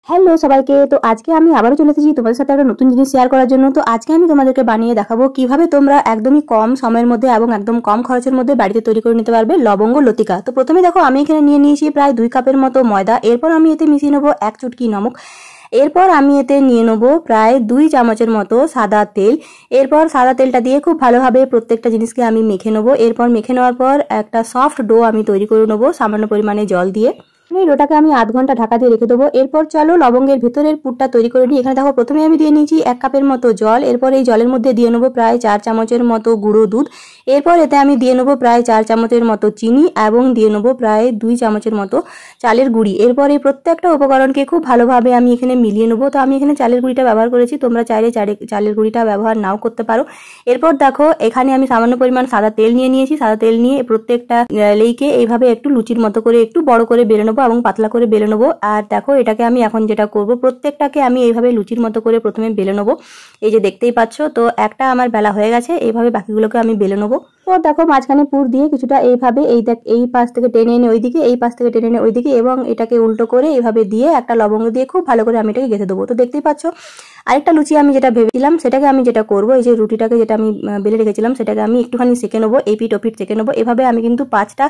Hello সবাইকে। তো আজকে আমি আবারও চলে এসেছি তোমাদের সাথে একটা নতুন জিনিস শেয়ার করার জন্য। তো আজকে আমি তোমাদেরকে বানিয়ে দেখাবো কিভাবে তোমরা একদমই কম সময়ের মধ্যে এবং একদম কম খরচের মধ্যে বাড়িতে তৈরি করে নিতে পারবে লবঙ্গ লতিকা। তো প্রথমে দেখো আমি এখানে নিয়ে নিয়েছি প্রায় 2 কাপের মতো ময়দা। এরপর আমি এতে মিশিয়ে নেবো 1 চুটকি নমক। এরপর আমি এতে নিয়ে নেবো প্রায় 2 চামচের মতো সাদা তেল। এরপর সাদা তেলটা দিয়ে খুব ভালোভাবে প্রত্যেকটা জিনিসকে আমি মেখে নেবো। এরপর মেখে নেওয়ার পর একটা সফট ডো আমি তৈরি করে নেবো সামান্য পরিমাণে জল দিয়ে। এই ডোটাকে আমি আধ ঘন্টা ঢাকা দিয়ে রেখে দেবো। এরপর চলো লবঙ্গের ভেতরের পুরটা তৈরি করে নিই। এখানে দেখো প্রথমে আমি দিয়ে নিয়েছি 1 কাপের মতো জল। এরপর এই জলের মধ্যে দিয়ে নেবো প্রায় 4 চামচের মতো গুঁড়ো দুধ। এরপর এতে আমি দিয়ে নেবো প্রায় 4 চামচের মতো চিনি এবং দিয়ে নেবো প্রায় 2 চামচের মতো চালের গুঁড়ি। এরপর এই প্রত্যেকটা উপকরণকে খুব ভালোভাবে আমি এখানে মিলিয়ে নেবো। তো আমি এখানে চালের গুঁড়িটা ব্যবহার করেছি, তোমরা চাইলে চালের গুঁড়িটা ব্যবহার নাও করতে পারো। এরপর দেখো এখানে আমি সামান্য পরিমাণ সাদা তেল নিয়ে নিয়েছি। সাদা তেল নিয়ে প্রত্যেকটা লেইকে এইভাবে একটু লুচির মতো করে একটু বড় করে বেলে নেবো এবং পাতলা করে বেলে নেবো। আর দেখো এটাকে আমি এখন যেটা করব, প্রত্যেকটাকে আমি এইভাবে লুচির মতো করে প্রথমে বেলে নেবো। এই যে দেখতেই পাচ্ছ, তো একটা আমার বেলা হয়ে গেছে। এইভাবে বাকিগুলোকে আমি বেলে নেবো। তো দেখো মাঝখানে পুর দিয়ে কিছুটা এইভাবে এই পাশ থেকে টেনে এনে ওইদিকে, এই পাশ থেকে টেনে এনে ওইদিকে এবং এটাকে উল্টো করে এইভাবে দিয়ে একটা লবঙ্গ দিয়ে খুব ভালো করে আমি এটাকে গেঁথে দেবো। তো দেখতেই পাচ্ছ আরেকটা লুচি আমি যেটা ভেবেছিলাম সেটাকে আমি যেটা করবো, এই যে রুটিটাকে যেটা আমি বেলে রেখেছিলাম সেটাকে আমি একটুখানি সেঁকে নেবো, এপিট ওপিট সেঁকে নেবো। এভাবে আমি কিন্তু 5টা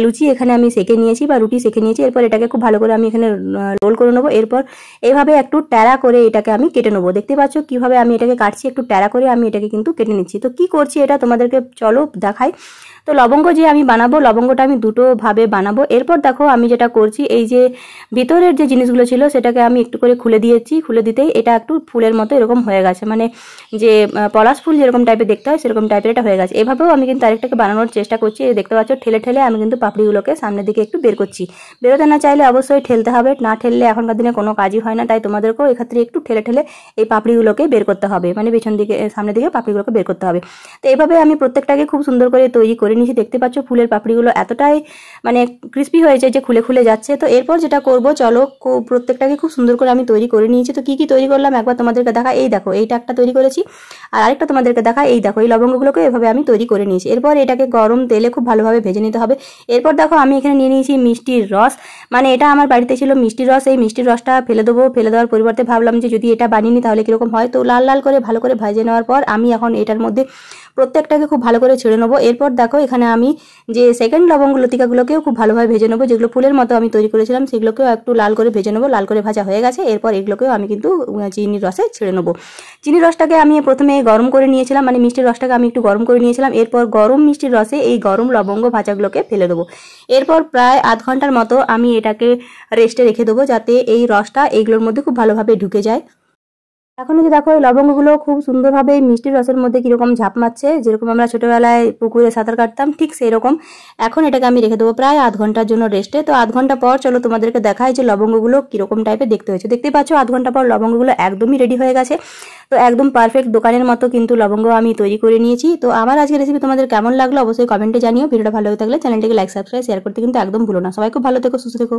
লুচি এখানে আমি সেঁকে নিয়েছি বা রুটি সেঁকে নিয়েছি। এরপর এটাকে খুব ভালো করে আমি এখানে রোল করে নেবো। এরপর এইভাবে একটু ট্যারা করে এটাকে আমি কেটে নেবো। দেখতে পাচ্ছ কিভাবে আমি এটাকে কাটছি, একটু ট্যারা করে আমি এটাকে কিন্তু কেটে নিচ্ছি। তো কি করছি এটা তোমাদেরকে চলো দেখাই। তো লবঙ্গ যে আমি বানাবো, লবঙ্গটা আমি দুটো ভাবে বানাবো। এরপর দেখো আমি যেটা করছি, এই যে ভিতরের যে জিনিসগুলো ছিল সেটাকে আমি একটু করে খুলে দিয়েছি। খুলে দিতেই এটা একটু ফুলের মতো এরকম হয়ে গেছে, মানে যে পলাশ ফুল যেরকম টাইপের দেখতে হয় সেরকম টাইপের এটা হয়ে গেছে। এভাবেও আমি কিন্তু আরেকটাকে বানানোর চেষ্টা করছি। দেখতে পাচ্ছ ঠেলে ঠেলে আমি কিন্তু পাপড়িগুলোকে সামনের দিকে একটু বের করছি। বেরোতে না চাইলে অবশ্যই ঠেলতে হবে, না ঠেললে এখনকার দিনে কোনো কাজই হয় না। তাই তোমাদেরকেও এক্ষেত্রে একটু ঠেলে ঠেলে এই পাপড়িগুলোকে বের করতে হবে, মানে পেছন দিকে সামনের দিকে পাপড়িগুলোকে বের করতে হবে। তো এইভাবে আমি প্রত্যেকটাকে খুব সুন্দর করে তৈরি করে নিয়েছি। দেখতে পাচ্ছ ফুলের পাপড়িগুলো এতটাই মানে ক্রিস্পি হয়েছে যে খুলে খুলে যাচ্ছে। তো এরপর যেটা করব, চলো প্রত্যেকটাকে খুব সুন্দর করে আমি তৈরি করে নিয়েছি। তো কি কি তৈরি করলাম একবার তোমাদেরকে দেখা। এই দেখো এইটা একটা তৈরি করেছি, আর আরেকটা তোমাদেরকে দেখা। এই দেখো এই লবঙ্গগুলোকে এভাবে আমি তৈরি করে নিয়েছি। এরপর এটাকে গরম তেলে খুব ভালোভাবে ভেজে নিতে হবে। এরপর দেখো আমি এখানে নিয়ে নিয়েছি মিষ্টির রস, মানে এটা আমার বাড়িতে ছিল মিষ্টির রস। এই মিষ্টির রসটা ফেলে দেবো। ফেলে দেওয়ার পরিবর্তে ভাবলাম যে যদি এটা বানিয়ে নিই তাহলে কিরকম হয়। তো লাল লাল করে ভালো করে ভেজে নেওয়ার পর আমি এখন এটার মধ্যে প্রত্যেকটাকে খুব ভালো করে ছেড়ে নেবো। এরপর দেখো এখানে আমি যে সেকেন্ড লবঙ্গ লতিকাগুলোকেও খুব ভালোভাবে ভেজে নেবো, যেগুলো ফুলের মতো আমি তৈরি করেছিলাম সেগুলোকেও একটু লাল করে ভেজে নেবো। লাল করে ভাজা হয়ে গেছে। এরপর এগুলোকেও আমি কিন্তু চিনির রসে ছেড়ে নেবো। চিনির রসটাকে আমি প্রথমে গরম করে নিয়েছিলাম, মানে মিষ্টির রসটাকে আমি একটু গরম করে নিয়েছিলাম। এরপর গরম মিষ্টির রসে এই গরম লবঙ্গ ভাজাগুলোকে ফেলে দেবো। এরপর প্রায় আধ ঘন্টার মতো আমি এটাকে রেস্টে রেখে দেবো, যাতে এই রসটা এইগুলোর মধ্যে খুব ভালোভাবে ঢুকে যায়। এখন যে দেখো এই লবঙ্গগুলো খুব সুন্দরভাবে মিষ্টির রসের মধ্যে কিরকম ঝাঁপ মারছে, যেরকম আমরা ছোটবেলায় পুকুরে সাঁতার কাটতাম ঠিক সেই রকম। এখন এটাকে আমি রেখে দেবো প্রায় আধ ঘন্টার জন্য রেস্টে। তো আধ ঘন্টা পর চলো তোমাদেরকে দেখাই যে লবঙ্গগুলো কিরকম টাইপের দেখতে হয়েছে। দেখতে পাচ্ছ আধ ঘন্টা পর লবঙ্গগুলো একদমই রেডি হয়ে গেছে। তো একদম পারফেক্ট দোকানের মতো কিন্তু লবঙ্গ আমি তৈরি করে নিয়েছি। তো আমার আজকের রেসিপি তোমাদের কেমন লাগলো অবশ্যই কমেন্টে জানিও। ভিডিওটা ভালো লাগলে চ্যানেলটিকে লাইক সাবস্ক্রাইব শেয়ার করতে কিন্তু একদম ভুলো না। সবাই খুব ভালো থেকো, সুস্থ থেকো।